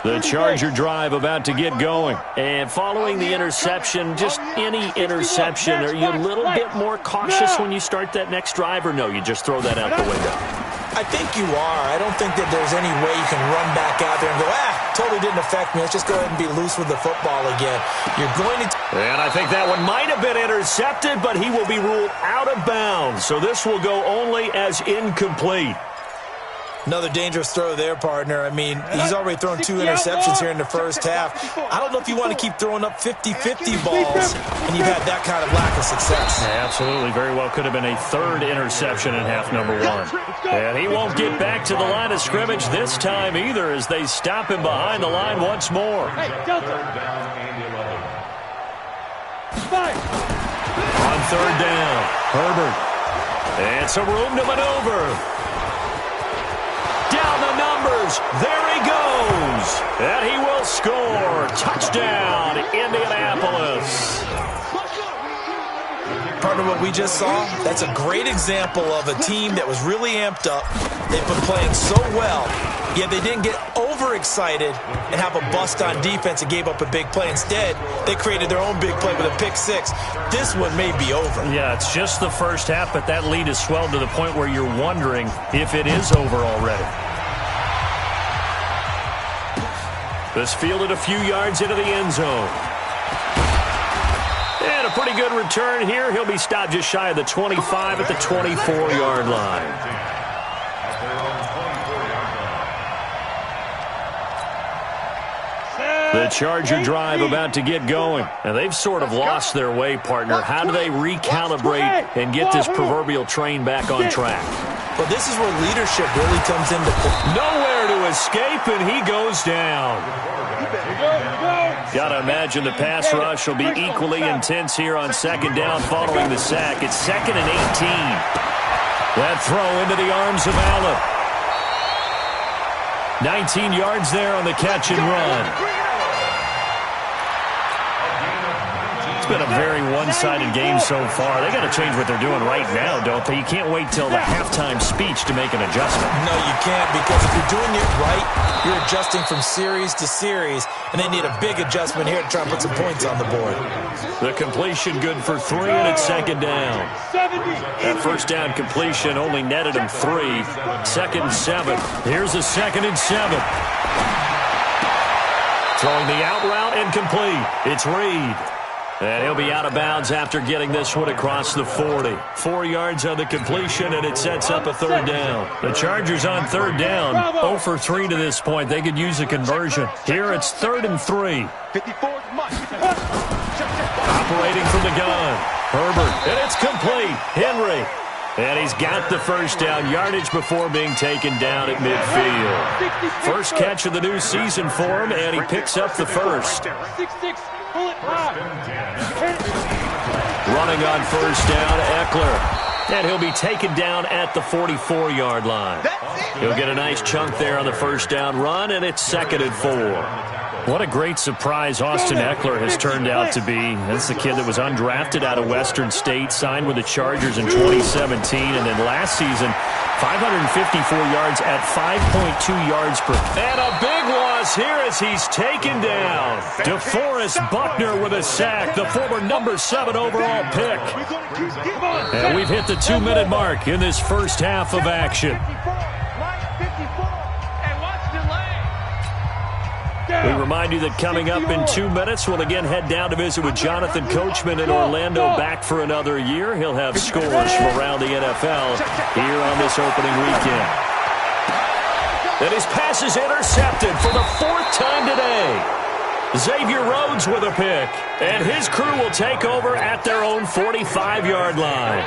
The Charger drive about to get going. And following the interception, just any interception, are you a little bit more cautious when you start that next drive, or no, you just throw that out the window? I think you are. I don't think that there's any way you can run back out there and go, totally didn't affect me. Let's just go ahead and be loose with the football again. You're going to... And I think that one might have been intercepted, but he will be ruled out of bounds. So this will go only as incomplete. Another dangerous throw there, partner. I mean, he's already thrown 2 interceptions here in the first half. I don't know if you want to keep throwing up 50-50 balls when you've had that kind of lack of success. Yeah, absolutely. Very well could have been a 3rd interception in half number 1. And he won't get back to the line of scrimmage this time either as they stop him behind the line once more. On 3rd down, Herbert. And some room to maneuver. Down the numbers. There he goes. And he will score. Touchdown, Indianapolis. Partner, what we just saw, that's a great example of a team that was really amped up. They've been playing so well, yet they didn't get overexcited and have a bust on defense and gave up a big play. Instead, they created their own big play with a pick-6. This one may be over. Yeah, it's just the first half, but that lead has swelled to the point where you're wondering if it is over already. This fielded a few yards into the end zone. And a pretty good return here. He'll be stopped just shy of the 25 at the 24-yard line. The Charger drive about to get going. And they've sort of lost their way, partner. How do they recalibrate and get this proverbial train back on track? Well, this is where leadership really comes into play. Nowhere to escape, and he goes down. Got to imagine the pass rush will be equally intense here on 2nd down following the sack. It's 2nd and 18. That throw into the arms of Allen. 19 yards there on the catch and run. It's been a very one-sided game so far. They got to change what they're doing right now, don't they? You can't wait till the halftime speech to make an adjustment. No, you can't, because if you're doing it right, you're adjusting from series to series, and they need a big adjustment here to try and put some points on the board. The completion good for 3, and it's 2nd down. That 1st down completion only netted him 3. 2nd and 7. Here's a 2nd and 7. Throwing the out route incomplete. It's Reed. And he'll be out of bounds after getting this one across the 40. 4 yards on the completion, and it sets up a 3rd down. The Chargers on 3rd down, 0 for 3 to this point. They could use a conversion. Here it's 3rd and 3. Operating from the gun. Herbert, and it's complete. Henry. And he's got the 1st down yardage before being taken down at midfield. First catch of the new season for him, and he picks up the 1st. Running on 1st down, Eckler. And he'll be taken down at the 44-yard line. He'll get a nice chunk there on the 1st down run, and it's 2nd and 4. What a great surprise Austin Eckler has turned out to be. That's the kid that was undrafted out of Western State, signed with the Chargers in 2017, and then last season, 554 yards at 5.2 yards per. And a big loss here as he's taken down. DeForest Buckner with a sack, the former number 7 overall pick. And we've hit the 2-minute mark in this first half of action. We remind you that coming up in 2 minutes, we'll again head down to visit with Jonathan Coachman in Orlando, back for another year. He'll have scores from around the NFL here on this opening weekend. And his pass is intercepted for the 4th time today. Xavier Rhodes with a pick, and his crew will take over at their own 45-yard line.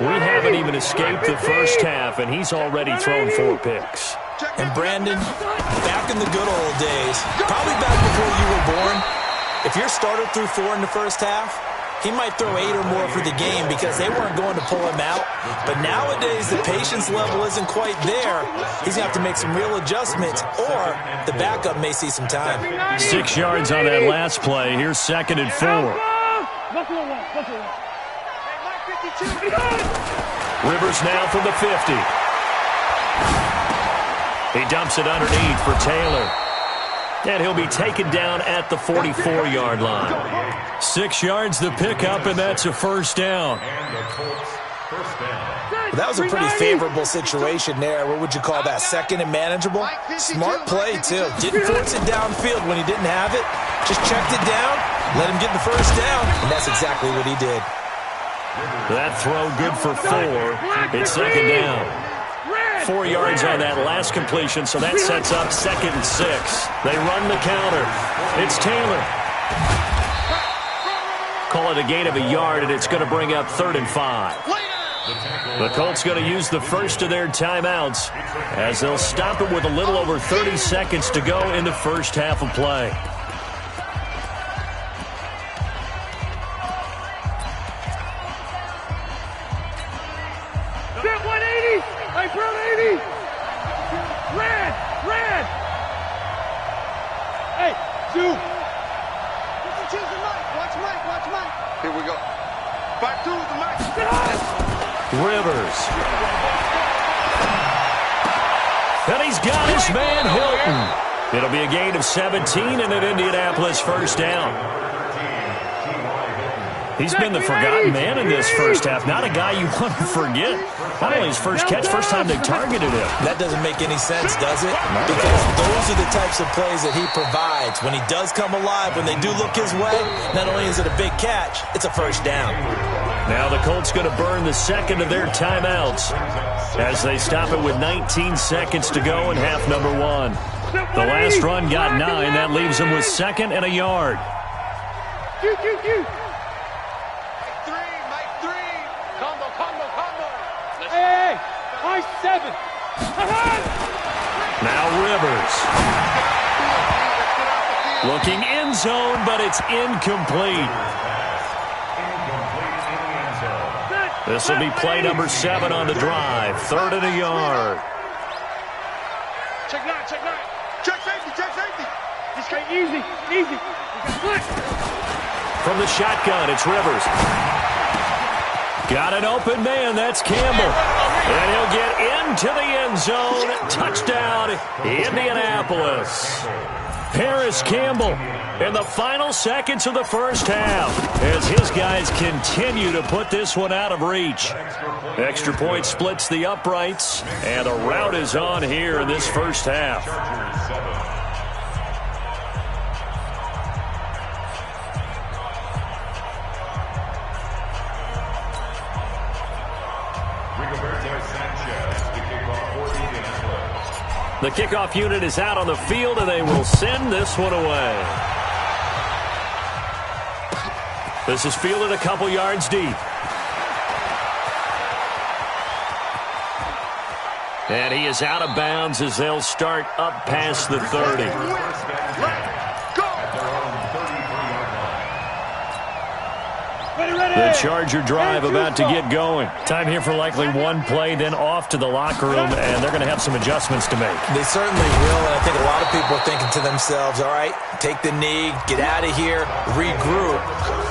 We haven't even escaped the first half, and he's already thrown 4 picks. And Brandon, back in the good old days, probably back before you were born, if your starter threw 4 in the first half, he might throw 8 or more for the game because they weren't going to pull him out. But nowadays, the patience level isn't quite there. He's going to have to make some real adjustments, or the backup may see some time. 6 yards on that last play. Here's 2nd and 4. Rivers now from the 50. He dumps it underneath for Taylor. And he'll be taken down at the 44-yard line. 6 yards the pickup, and that's a first down. Well, that was a pretty favorable situation there. What would you call that? Second and manageable? Smart play, too. Didn't force it downfield when he didn't have it. Just checked it down, let him get the first down, and that's exactly what he did. That throw good for 4. It's second down. 4 yards on that last completion, so that sets up 2nd and 6. They run the counter. It's Taylor. Call it a gain of a yard, and it's going to bring up 3rd and 5. The Colts going to use the first of their timeouts as they'll stop it with a little over 30 seconds to go in the first half of play. Rivers. And he's got his man Hilton. It'll be a gain of 17 and an Indianapolis first down. He's been the forgotten man in this first half. Not a guy you want to forget. Not only his first catch, first time they targeted him. That doesn't make any sense, does it? Because those are the types of plays that he provides. When he does come alive, when they do look his way, not only is it a big catch, it's a first down. Now the Colts going to burn the second of their timeouts as they stop it with 19 seconds to go in half number 1. The last run got 9. That leaves them with 2nd and a yard. Now Rivers. Looking end zone, but it's incomplete. This will be play number 7 on the drive. 3rd and a yard. Check 9. Check safety. Just get easy. From the shotgun, it's Rivers. Got an open man. That's Campbell. And he'll get into the end zone. Touchdown, Indianapolis. Paris Campbell in the final seconds of the first half as his guys continue to put this one out of reach. Extra point splits the uprights, and a rout is on here in this first half. The kickoff unit is out on the field, and they will send this one away. This is fielded a couple yards deep. And he is out of bounds as they'll start up past the 30. The Charger drive about to get going. Time here for likely one play, then off to the locker room, and they're going to have some adjustments to make. They certainly will, and I think a lot of people are thinking to themselves, all right, take the knee, get out of here, regroup.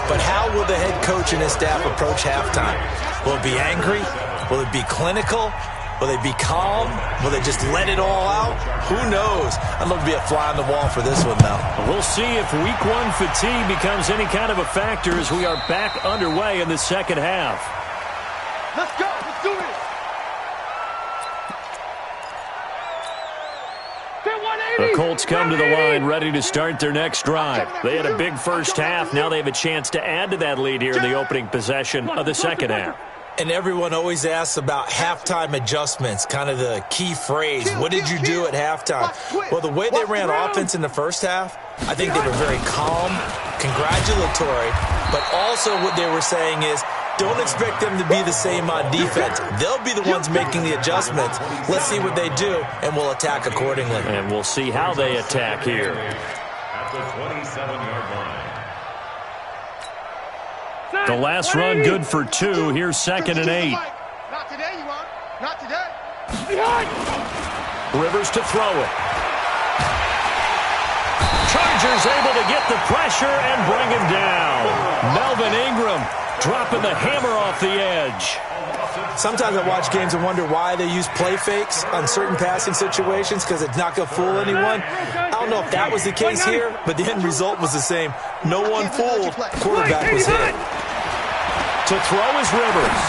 But how will the head coach and his staff approach halftime? Will it be angry? Will it be clinical? Will they be calm? Will they just let it all out? Who knows? I'd love to be a fly on the wall for this one, though. We'll see if week 1 fatigue becomes any kind of a factor as we are back underway in the second half. Let's go. Let's do it. The Colts come to the line ready to start their next drive. They had a big first half. Now they have a chance to add to that lead here in the opening possession of the second half. And everyone always asks about halftime adjustments, kind of the key phrase. What did you do at halftime? Well, the way they ran offense in the first half, I think they were very calm, congratulatory, but also what they were saying is, don't expect them to be the same on defense. They'll be the ones making the adjustments. Let's see what they do, and we'll attack accordingly. And we'll see how they attack here. At the 27-yard line. The last run good for 2. Here's 2nd and 8. Not today, you won't. Not today. Rivers to throw it. Chargers able to get the pressure and bring him down. Melvin Ingram dropping the hammer off the edge. Sometimes I watch games and wonder why they use play fakes on certain passing situations, because it's not going to fool anyone. I don't know if that was the case here, but the end result was the same. No one fooled. Quarterback was hit. To throw is Rivers.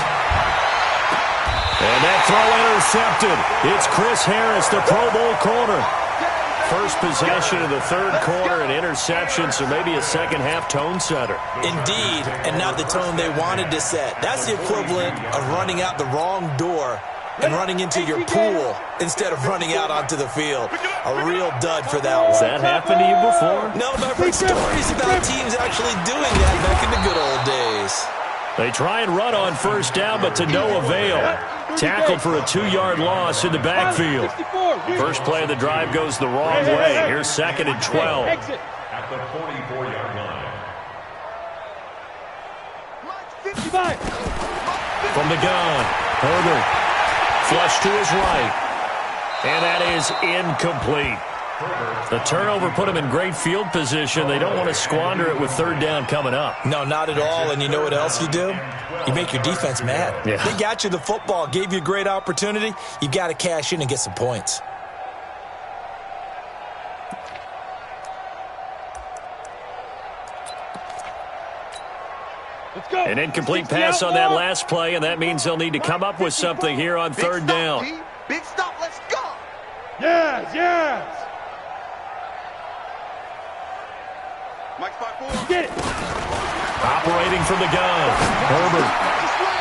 And that throw intercepted. It's Chris Harris, the Pro Bowl corner. First possession of the third quarter, an interception, so maybe a second-half tone setter. Indeed, and not the tone they wanted to set. That's the equivalent of running out the wrong door and running into your pool instead of running out onto the field. A real dud for that one. Has that happened to you before? No, but I've heard stories about teams actually doing that back in the good old days. They try and run on first down, but to no avail. Tackled for a 2-yard loss in the backfield. First play of the drive goes the wrong way. Here's 2nd and 12. At the 44-yard line. From the gun, Herbert. Flush to his right. And that is incomplete. The turnover put him in great field position. They don't want to squander it with third down coming up. No, not at all. And you know what else you do? You make your defense mad. Yeah. They got you the football, gave you a great opportunity. You got to cash in and get some points. Let's go. An incomplete pass on that last play, and that means they'll need to come up with something here on third down. Big stop, let's go. Yes, yes. Mike 5-4. Get it. Operating from the gun, Herbert.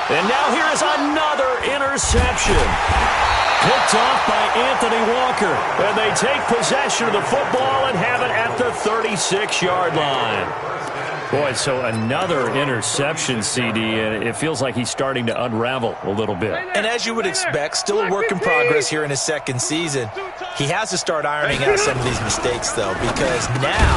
And now here is another interception. Picked off by Anthony Walker. And they take possession of the football and have it at the 36-yard line. Boy, so another interception, CD, and it feels like he's starting to unravel a little bit. And as you would expect, still a work in progress here in his second season. He has to start ironing out some of these mistakes, though, because now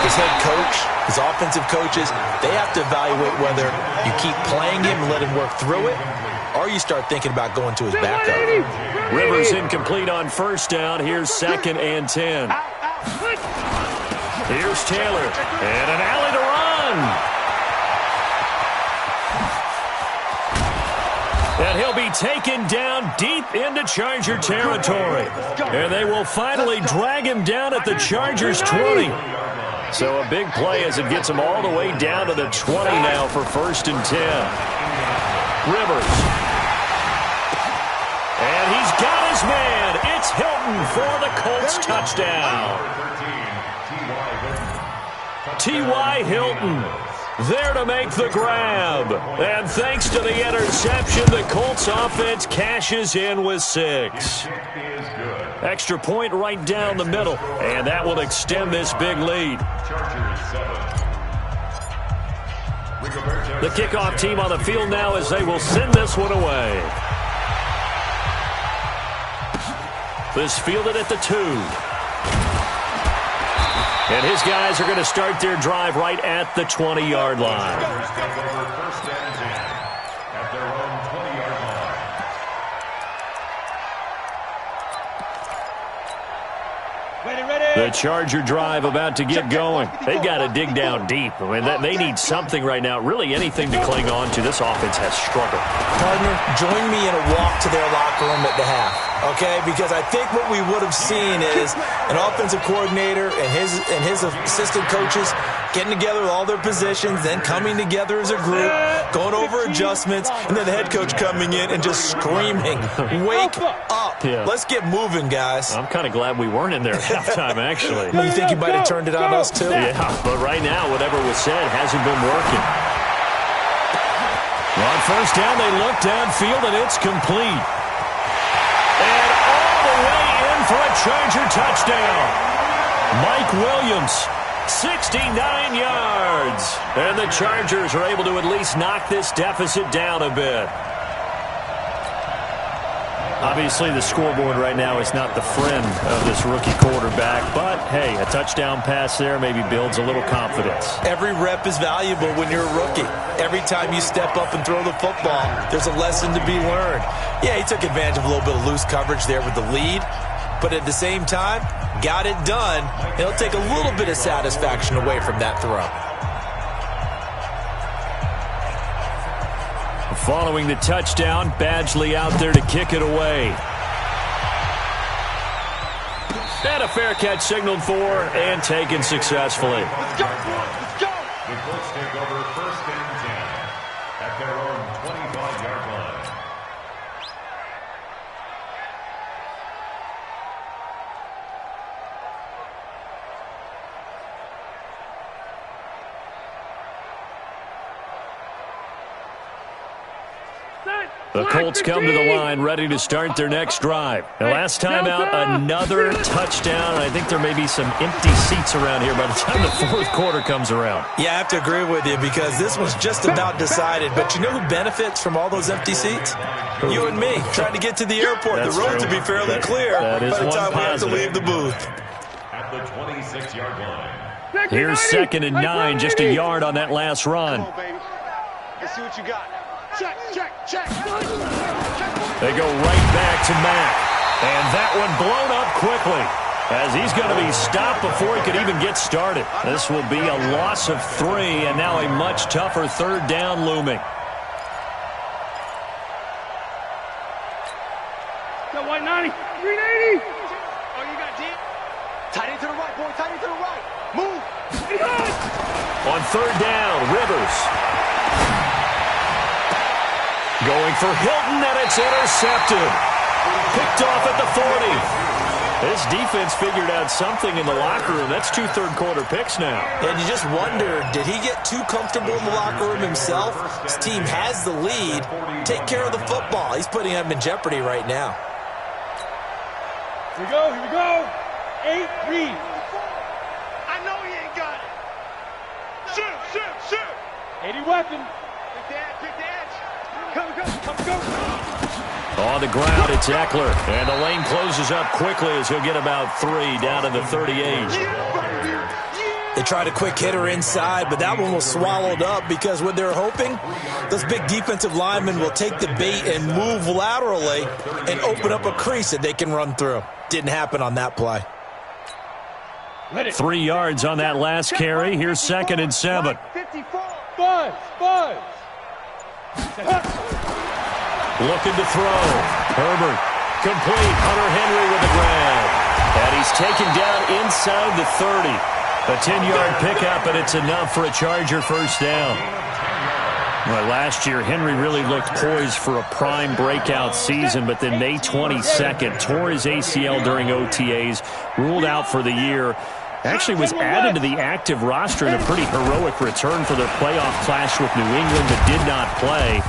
his head coach, his offensive coaches, they have to evaluate whether you keep playing him and let him work through it, or you start thinking about going to his backup. Rivers incomplete on first down. Here's 2nd and 10. Here's Taylor, and an alley to run. And he'll be taken down deep into Charger territory. And they will finally drag him down at the Chargers 20. So a big play as it gets him all the way down to the 20 now for 1st and 10. Rivers. And he's got his man. It's Hilton for the Colts touchdown. T.Y. Hilton there to make the grab. And thanks to the interception, the Colts offense cashes in with 6. Extra point right down the middle, and that will extend this big lead. The kickoff team on the field now as they will send this one away. This fielded at the 2. And his guys are going to start their drive right at the 20-yard line. The Charger drive about to get going. They've got to dig down deep. I mean, they need something right now, really anything to cling on to. This offense has struggled. Partner, join me in a walk to their locker room at the half, okay? Because I think what we would have seen is an offensive coordinator and his assistant coaches getting together with all their positions, then coming together as a group, going over adjustments, and then the head coach coming in and just screaming, "Wake up. Yeah. Let's get moving, guys." I'm kind of glad we weren't in there at halftime, actually. You think you might have turned it on us, too? Yeah, but right now, whatever was said hasn't been working. On first down, they look downfield, and it's complete. And all the way in for a Charger touchdown. Mike Williams, 69 yards. And the Chargers are able to at least knock this deficit down a bit. Obviously, the scoreboard right now is not the friend of this rookie quarterback. But, hey, a touchdown pass there maybe builds a little confidence. Every rep is valuable when you're a rookie. Every time you step up and throw the football, there's a lesson to be learned. Yeah, he took advantage of a little bit of loose coverage there with the lead. but at the same time, got it done. It'll take a little bit of satisfaction away from that throw. Following the touchdown, Badgley out there to kick it away. And a fair catch signaled for and taken successfully. Let's go, let's go. The Colts take over first and 10 at their own 25-yard line. The Colts come to the line ready to start their next drive. The last time out, another touchdown. I think there may be some empty seats around here by the time the fourth quarter comes around. Yeah, I have to agree with you because this was just about decided. But you know who benefits from all those empty seats? You and me, trying to get to the airport. That's the road true. to be fairly clear that is by the time one we have to positive. leave the booth. At the 26-yard line. Here's 2nd and 9, just a yard on that last run. Come on, baby. Let's see what you got. Check, check, check. They go right back to Mack. And that one blown up quickly as he's going to be stopped before he could even get started. This will be a loss of 3, and now a much tougher third down looming. Got white 90. Green 80. Oh, you got deep. Tight end to the right, boy. Tight end to the right. Move. On third down, Rivers. Going for Hilton, and it's intercepted. Picked off at the 40. This defense figured out something in the locker room. That's 2 third-quarter picks now. And you just wonder, did he get too comfortable in the locker room himself? His team has the lead. Take care of the football. He's putting them in jeopardy right now. Here we go, here we go. 8, read. I know he ain't got it. Shoot, shoot, shoot. 80 weapon. Pick the edge, pick the edge. Come, go. On the ground, it's Eckler. And the lane closes up quickly as he'll get about 3 down to the 38. They tried a quick hitter inside, but that one was swallowed up because what they're hoping, those big defensive linemen will take the bait and move laterally and open up a crease that they can run through. Didn't happen on that play. 3 yards on that last carry. Here's 2nd and 7. 54. Buzz. Looking to throw. Herbert. Complete. Hunter Henry with the grab. And he's taken down inside the 30. A 10-yard pickup, and it's enough for a Charger first down. Well, last year, Henry really looked poised for a prime breakout season, but then May 22nd, tore his ACL during OTAs, ruled out for the year. Actually was added to the active roster in a pretty heroic return for their playoff clash with New England, but did not play.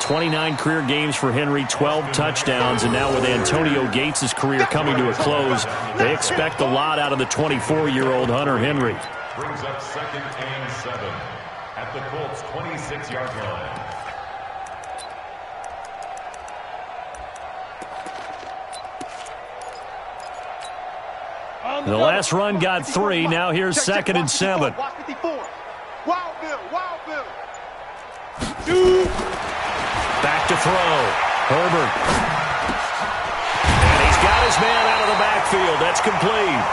29 career games for Henry, 12 touchdowns, and now with Antonio Gates' career coming to a close, they expect a lot out of the 24-year-old Hunter Henry. Brings up 2nd and 7 at the Colts' 26-yard line. The last run got 3. Now here's 2nd and 7. Watch 54. Wild Bill. Back to throw. Herbert. And he's got his man out of the backfield. That's complete.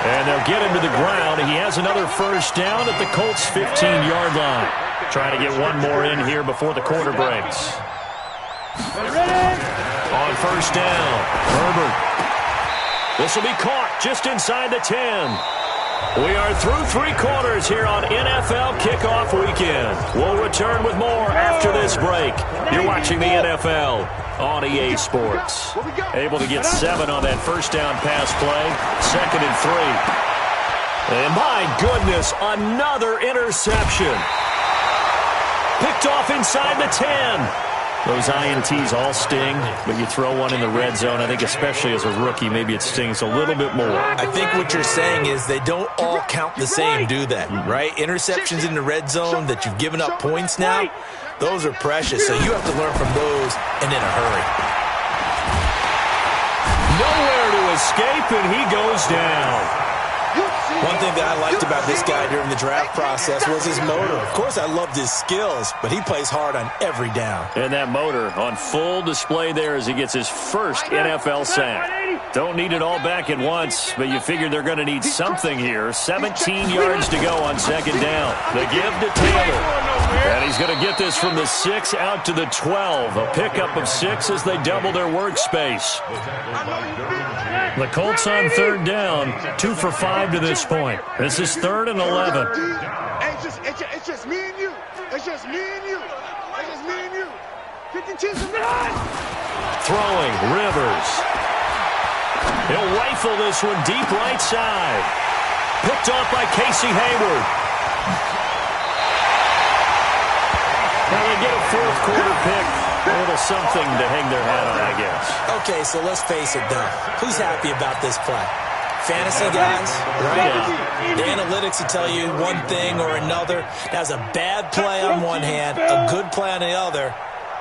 And they'll get him to the ground. He has another first down at the Colts' 15-yard line. Trying to get one more in here before the quarter breaks. On first down, Herbert. This will be caught just inside the 10. We are through 3 quarters here on NFL Kickoff Weekend. We'll return with more after this break. You're watching the NFL on EA Sports. Able to get 7 on that first down pass play. 2nd and 3. And my goodness, another interception. Picked off inside the 10. Those INTs all sting, but you throw one in the red zone, I think especially as a rookie, maybe it stings a little bit more. I think what you're saying is they don't all count the same, do they? Right? Interceptions in the red zone that you've given up points now, those are precious, so you have to learn from those and in a hurry. Nowhere to escape, and he goes down. One thing that I liked about this guy during the draft process was his motor. Of course, I loved his skills, but he plays hard on every down. And that motor on full display there as he gets his first NFL sack. Don't need it all back at once, but you figure they're going to need something here. 17 yards to go on second down. The give to Taylor. And he's going to get this from the 6 out to the 12. A pickup of 6 as they double their workspace. The Colts on third down, 2 for 5 to this point. This is 3rd and 11. It's just me and you. It's just me and you. It's just me and you. 52 Throwing, Rivers. He'll rifle this one deep right side. Picked off by Casey Hayward. Now they get a fourth quarter pick. A little something to hang their hat on, I guess. Okay, so let's face it, though. Who's happy about this play? Fantasy guys, right? Yeah. The analytics will tell you one thing or another. That's a bad play on one hand, a good play on the other,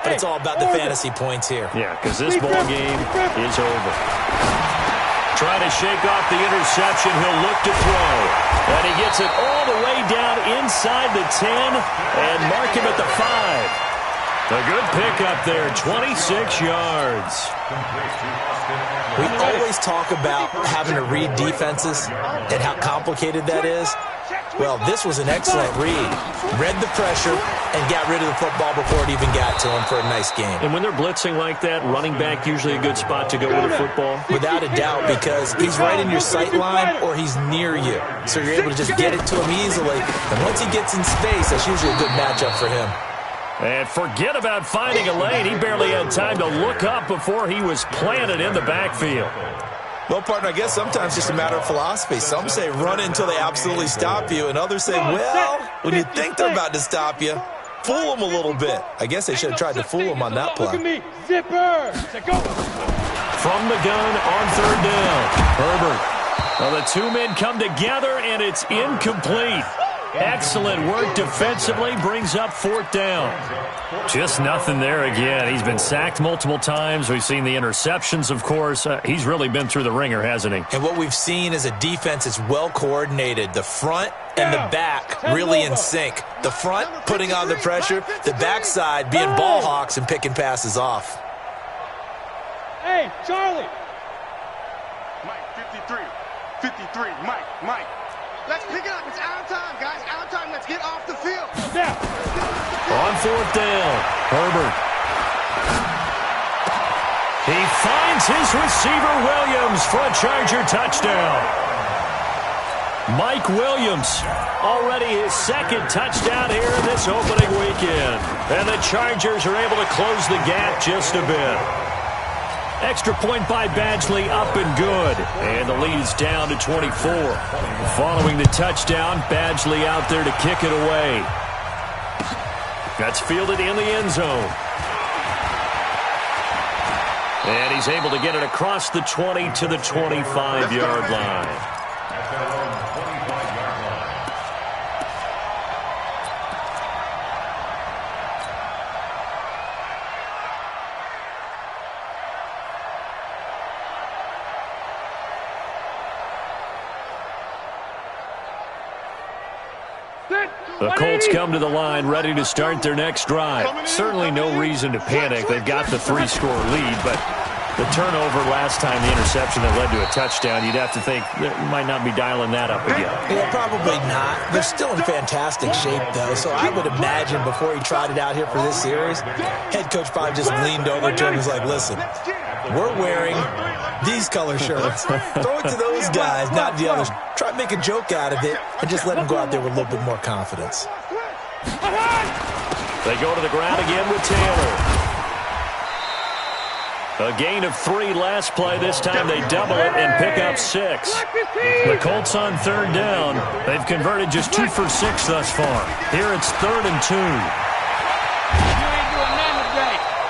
but it's all about the fantasy points here. Yeah, because this ball game is over. Trying to shake off the interception. He'll look to throw. And he gets it all the way down inside the 10 and mark him at the 5. A good pickup there, 26 yards. We always talk about having to read defenses and how complicated that is. Well, this was an excellent read. Read the pressure and got rid of the football before it even got to him for a nice game. And when they're blitzing like that, running back usually a good spot to go with the football? Without a doubt, because he's right in your sight line or he's near you. So you're able to just get it to him easily. And once he gets in space, that's usually a good matchup for him. And forget about finding a lane. He barely had time to look up before he was planted in the backfield. Well, partner, I guess sometimes it's just a matter of philosophy. Some say run until they absolutely stop you, and others say, well, when you think they're about to stop you, fool them a little bit. I guess they should have tried to fool him on that play. Look at me. Zipper. Go. From the gun on third down, Herbert. Well, the two men come together, and it's incomplete. Excellent work defensively, brings up fourth down. Just nothing there again. He's been sacked multiple times. We've seen the interceptions, of course. He's really been through the ringer, hasn't he? And what we've seen is a defense that's well coordinated. The front and the back really in sync. The front putting on the pressure, the backside being ball hawks and picking passes off. Hey, Charlie. Mike, 53. Mike. Let's pick it up. It's out of time, guys. Out of time. Let's get off the field. Now. On fourth down, Herbert. He finds his receiver, Williams, for a Charger touchdown. Mike Williams, already his second touchdown here in this opening weekend. And the Chargers are able to close the gap just a bit. Extra point by Badgley, up and good. And the lead is down to 24. Following the touchdown, Badgley out there to kick it away. That's fielded in the end zone. And he's able to get it across the 20 to the 25-yard line. The Colts come to the line ready to start their next drive. Certainly no reason to panic. They've got the 3-score lead, but the turnover last time, the interception that led to a touchdown, you'd have to think that you might not be dialing that up again. Yeah, probably not. They're still in fantastic shape, though, so I would imagine before he tried it out here for this series, head coach probably just leaned over to him and was like, listen, we're wearing these color shirts. Throw it to those guys, not the others. Try to make a joke out of it and just let them go out there with a little bit more confidence. They go to the ground again with Taylor. A gain of 3 last play. This time they double it and pick up 6. The Colts on third down. They've converted just 2 for 6 thus far. Here it's 3rd and 2.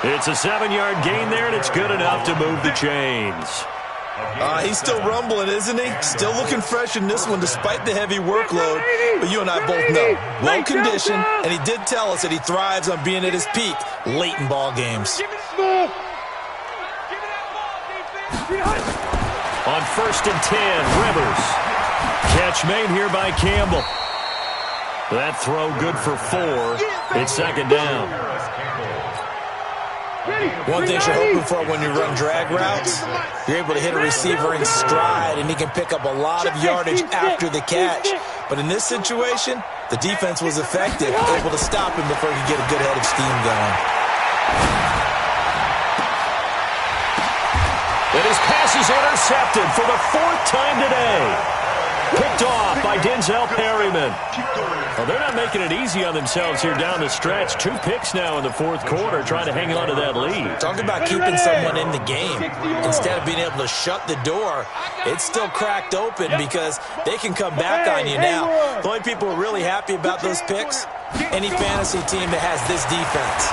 It's a 7-yard gain there, and it's good enough to move the chains. He's still rumbling, isn't he? Still looking fresh in this one despite the heavy workload. But you and I both know, well-conditioned, and he did tell us that he thrives on being at his peak late in ball games. On 1st and 10, Rivers Catch made here by Campbell. That throw good for 4. It's second down. One thing you're hoping for when you run drag routes, you're able to hit a receiver in stride, and he can pick up a lot of yardage after the catch. But in this situation, the defense was effective, able to stop him before he could get a good head of steam going. And his pass is intercepted for the 4th time today. Picked off by Denzel Perryman. Well, they're not making it easy on themselves here down the stretch. 2 picks now in the 4th quarter, trying to hang on to that lead. Talk about keeping someone in the game. Instead of being able to shut the door, it's still cracked open because they can come back on you now. The only people who are really happy about those picks, any fantasy team that has this defense.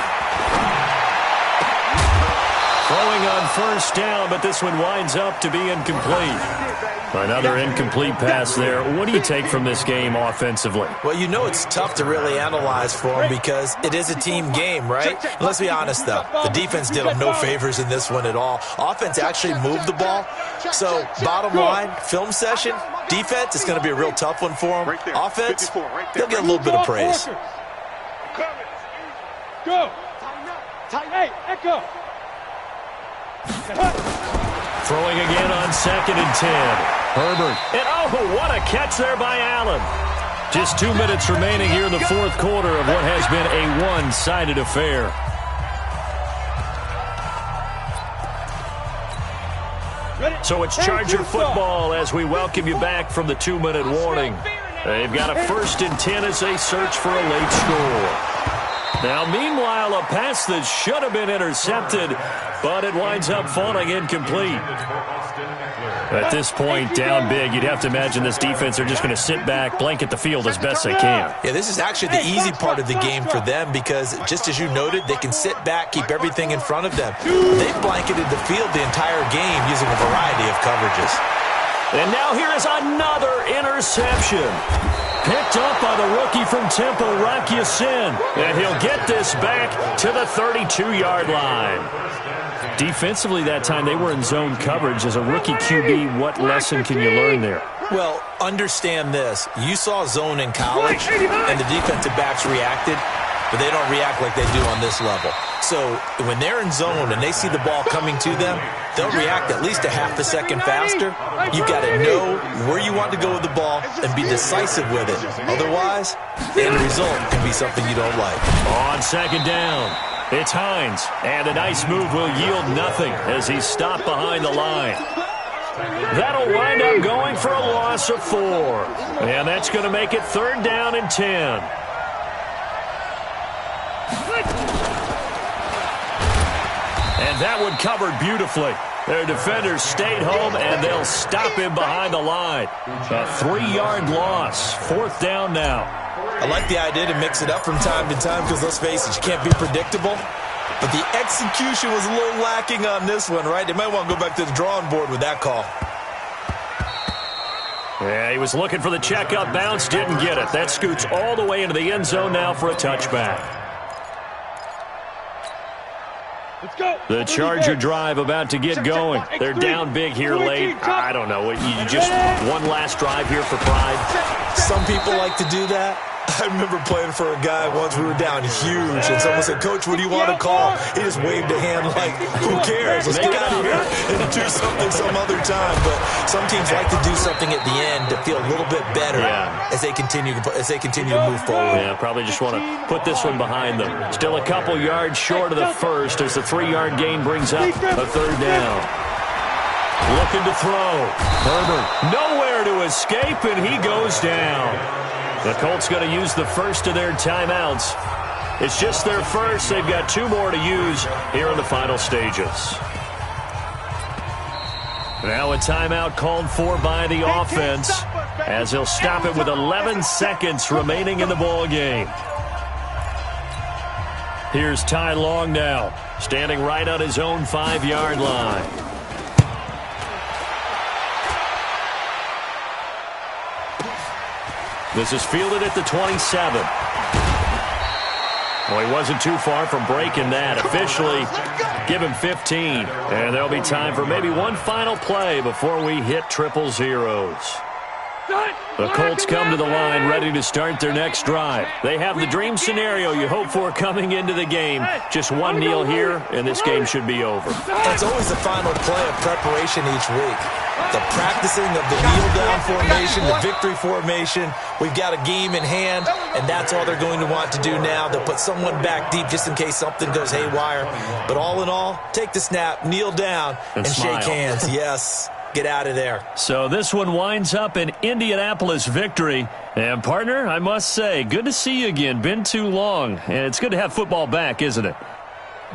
Throwing on 1st down, but this one winds up to be incomplete. Another incomplete pass there. What do you take from this game offensively? Well, you know it's tough to really analyze for them because it is a team game, right? Let's be honest, though. The defense did them no favors in this one at all. Offense actually moved the ball. So, bottom line, film session, defense is going to be a real tough one for them. Offense, they'll get a little bit of praise. Go. Hey, Echo. Throwing again on 2nd and 10. Herbert. And oh, what a catch there by Allen. Just 2 minutes remaining here in the 4th quarter of what has been a one-sided affair. So it's Charger football as we welcome you back from the 2-minute warning. They've got a 1st and 10 as they search for a late score. Now, meanwhile, a pass that should have been intercepted, but it winds up falling incomplete. At this point, down big, you'd have to imagine this defense are just going to sit back, blanket the field as best they can. Yeah, this is actually the easy part of the game for them because, just as you noted, they can sit back, keep everything in front of them. They've blanketed the field the entire game using a variety of coverages. And now here is another interception. Picked up by the rookie from Temple, Rocky Sin. And he'll get this back to the 32-yard line. Defensively that time, they were in zone coverage. As a rookie QB, what lesson can you learn there? Well, understand this. You saw zone in college, and the defensive backs reacted, but they don't react like they do on this level. So when they're in zone and they see the ball coming to them, they'll react at least a half a second faster. You've got to know where you want to go with the ball and be decisive with it. Otherwise, the end result can be something you don't like. On 2nd down, it's Hines. And a nice move will yield nothing as he's stopped behind the line. That'll wind up going for a loss of 4. And that's going to make it 3rd down and 10. And that one covered beautifully. Their defenders stayed home, and they'll stop him behind the line. A 3-yard loss. 4th down now. I like the idea to mix it up from time to time because, let's face it, you can't be predictable. But the execution was a little lacking on this one, right? They might want to go back to the drawing board with that call. Yeah, he was looking for the checkup bounce, didn't get it. That scoots all the way into the end zone now for a touchback. Let's go. The Charger drive about to get going. They're down big here late. I don't know. You just one last drive here for pride. Some people like to do that. I remember playing for a guy once. We were down huge, and someone said, "Coach, what do you want to call?" He just waved a hand like, "Who cares? Let's get out of here and do something some other time." But some teams like to do something at the end to feel a little bit better as they continue to move forward. Yeah, probably just want to put this one behind them. Still a couple yards short of the first as the 3-yard gain brings up a 3rd down. Looking to throw. Herbert nowhere to escape, and he goes down. The Colts going to use the first of their timeouts. It's just their first. They've got 2 more to use here in the final stages. Now a timeout called for by the offense as he'll stop it with 11 seconds remaining in the ball game. Here's Ty Long now, standing right on his own 5-yard line. This is fielded at the 27. Well, he wasn't too far from breaking that. Officially, give him 15. And there'll be time for maybe one final play before we hit triple zeros. The Colts come to the line ready to start their next drive. They have the dream scenario you hope for coming into the game. Just one kneel here, and this game should be over. It's always the final play of preparation each week. The practicing of the kneel-down formation, the victory formation. We've got a game in hand, and that's all they're going to want to do now. They'll put someone back deep just in case something goes haywire. But all in all, take the snap, kneel down, and shake hands. Yes. Get out of there. So this one winds up an Indianapolis victory. And, partner, I must say, good to see you again. Been too long. And it's good to have football back, isn't it?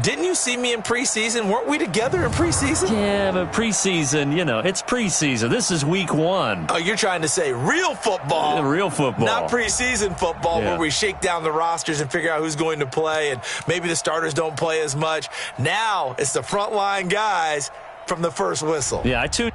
Didn't you see me in preseason? Weren't we together in preseason? Yeah, but preseason, you know, it's preseason. This is week 1. Oh, you're trying to say real football. Real football. Not preseason football where we shake down the rosters and figure out who's going to play, and maybe the starters don't play as much. Now it's the frontline guys from the first whistle. Yeah, I tuned